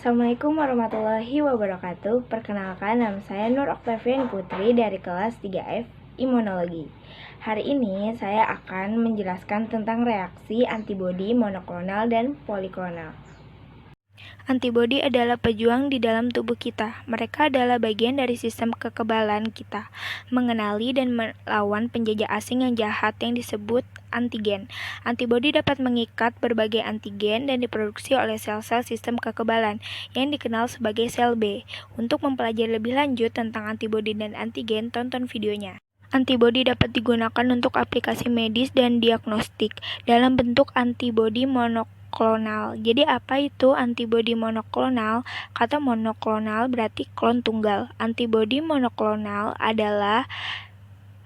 Assalamualaikum warahmatullahi wabarakatuh. Perkenalkan, nama saya Nur Oktaviani Putri dari kelas 3F Imunologi. Hari ini saya akan menjelaskan tentang reaksi antibodi monoklonal dan poliklonal. Antibodi adalah pejuang di dalam tubuh kita. Mereka adalah bagian dari sistem kekebalan kita, mengenali dan melawan penjajah asing yang jahat yang disebut antigen. Antibodi dapat mengikat berbagai antigen dan diproduksi oleh sel-sel sistem kekebalan yang dikenal sebagai sel B. Untuk mempelajari lebih lanjut tentang antibodi dan antigen, tonton videonya. Antibodi dapat digunakan untuk aplikasi medis dan diagnostik dalam bentuk antibodi monoklonal. Jadi apa itu antibodi monoklonal? Kata monoklonal berarti klon tunggal. Antibodi monoklonal adalah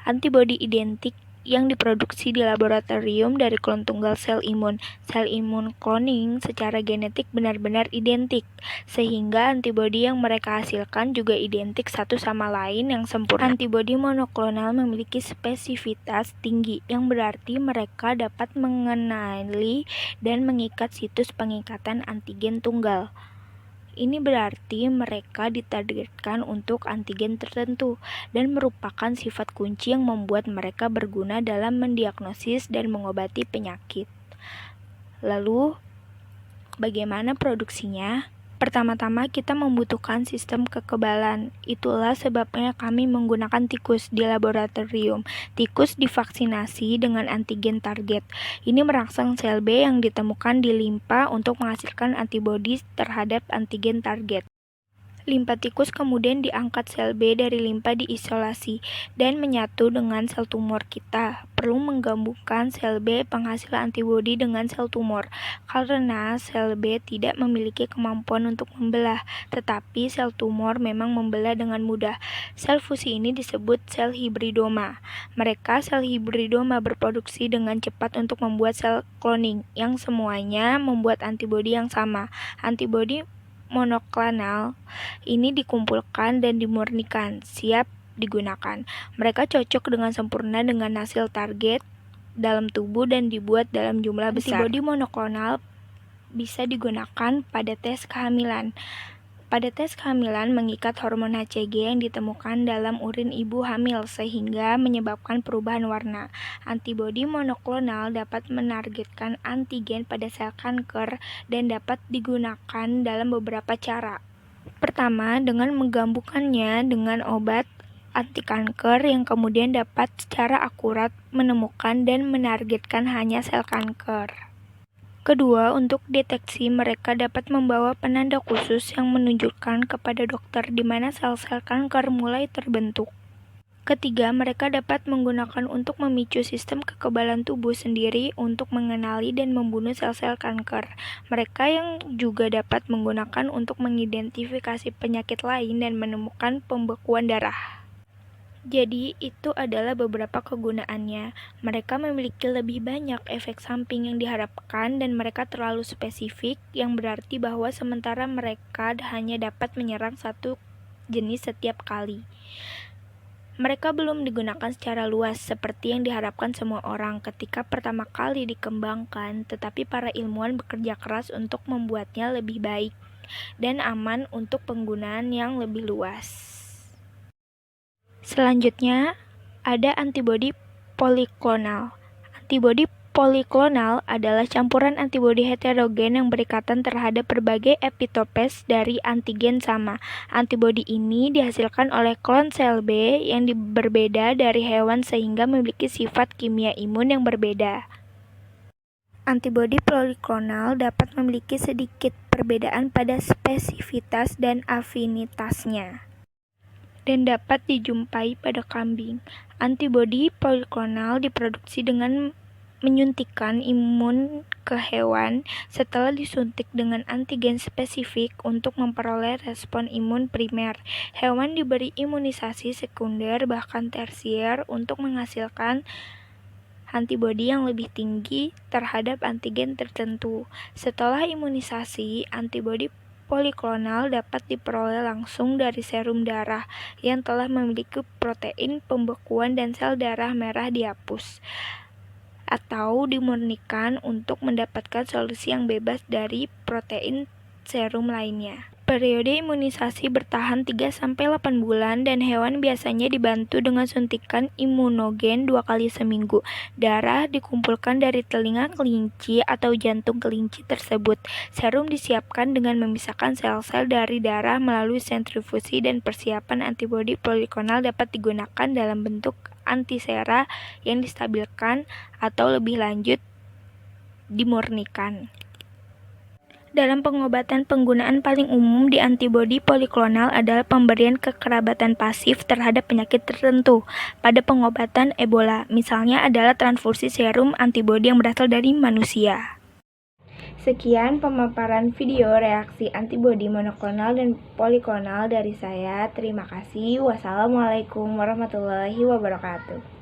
antibodi identik yang diproduksi di laboratorium dari klon tunggal sel imun. Sel imun cloning secara genetik benar-benar identik, sehingga antibodi yang mereka hasilkan juga identik satu sama lain yang sempurna. Antibodi monoklonal memiliki spesifitas tinggi, yang berarti mereka dapat mengenali dan mengikat situs pengikatan antigen tunggal. Ini berarti mereka ditargetkan untuk antigen tertentu dan merupakan sifat kunci yang membuat mereka berguna dalam mendiagnosis dan mengobati penyakit. Lalu, bagaimana produksinya? Pertama-tama kita membutuhkan sistem kekebalan. Itulah sebabnya kami menggunakan tikus di laboratorium. Tikus divaksinasi dengan antigen target. Ini merangsang sel B yang ditemukan di limpa untuk menghasilkan antibodi terhadap antigen target. Limpa tikus kemudian diangkat sel B dari limpa diisolasi dan menyatu dengan sel tumor kita. Perlu menggabungkan sel B penghasil antibodi dengan sel tumor, karena sel B tidak memiliki kemampuan untuk membelah, tetapi sel tumor memang membelah dengan mudah. Sel fusi ini disebut sel hibridoma. Sel hibridoma berproduksi dengan cepat untuk membuat sel cloning, yang semuanya membuat antibodi yang sama. Antibodi monoklonal ini dikumpulkan dan dimurnikan, siap digunakan. Mereka cocok dengan sempurna dengan hasil target dalam tubuh dan dibuat dalam jumlah besar. Antibodi monoklonal bisa digunakan pada tes kehamilan. Pada tes kehamilan mengikat hormon HCG yang ditemukan dalam urin ibu hamil sehingga menyebabkan perubahan warna. Antibodi monoklonal dapat menargetkan antigen pada sel kanker dan dapat digunakan dalam beberapa cara. Pertama, dengan menggabungkannya dengan obat anti kanker yang kemudian dapat secara akurat menemukan dan menargetkan hanya sel kanker. Kedua, untuk deteksi mereka dapat membawa penanda khusus yang menunjukkan kepada dokter di mana sel-sel kanker mulai terbentuk. Ketiga, mereka dapat menggunakan untuk memicu sistem kekebalan tubuh sendiri untuk mengenali dan membunuh sel-sel kanker. Mereka yang juga dapat menggunakan untuk mengidentifikasi penyakit lain dan menemukan pembekuan darah. Jadi, itu adalah beberapa kegunaannya. Mereka memiliki lebih banyak efek samping yang diharapkan dan mereka terlalu spesifik, yang berarti bahwa sementara mereka hanya dapat menyerang satu jenis setiap kali. Mereka belum digunakan secara luas seperti yang diharapkan semua orang ketika pertama kali dikembangkan, tetapi para ilmuwan bekerja keras untuk membuatnya lebih baik dan aman untuk penggunaan yang lebih luas. Selanjutnya, ada antibodi poliklonal. Antibodi poliklonal adalah campuran antibodi heterogen yang berikatan terhadap berbagai epitopes dari antigen sama. Antibodi ini dihasilkan oleh klon sel B yang berbeda dari hewan sehingga memiliki sifat kimia imun yang berbeda. Antibodi poliklonal dapat memiliki sedikit perbedaan pada spesifitas dan afinitasnya dan dapat dijumpai pada kambing. Antibodi poliklonal diproduksi dengan menyuntikkan imun ke hewan setelah disuntik dengan antigen spesifik untuk memperoleh respon imun primer. Hewan diberi imunisasi sekunder bahkan tersier untuk menghasilkan antibodi yang lebih tinggi terhadap antigen tertentu. Setelah imunisasi, antibodi poliklonal dapat diperoleh langsung dari serum darah yang telah memiliki protein pembekuan dan sel darah merah dihapus, atau dimurnikan untuk mendapatkan solusi yang bebas dari protein serum lainnya. Periode imunisasi bertahan 3-8 bulan dan hewan biasanya dibantu dengan suntikan imunogen 2 kali seminggu. Darah dikumpulkan dari telinga kelinci atau jantung kelinci tersebut. Serum disiapkan dengan memisahkan sel-sel dari darah melalui sentrifusi dan persiapan antibodi poliklonal dapat digunakan dalam bentuk antisera yang distabilkan atau lebih lanjut dimurnikan. Dalam pengobatan, penggunaan paling umum di antibodi poliklonal adalah pemberian kekerabatan pasif terhadap penyakit tertentu. Pada pengobatan Ebola, misalnya adalah transfusi serum antibodi yang berasal dari manusia. Sekian pemaparan video reaksi antibodi monoklonal dan poliklonal dari saya. Terima kasih. Wassalamualaikum warahmatullahi wabarakatuh.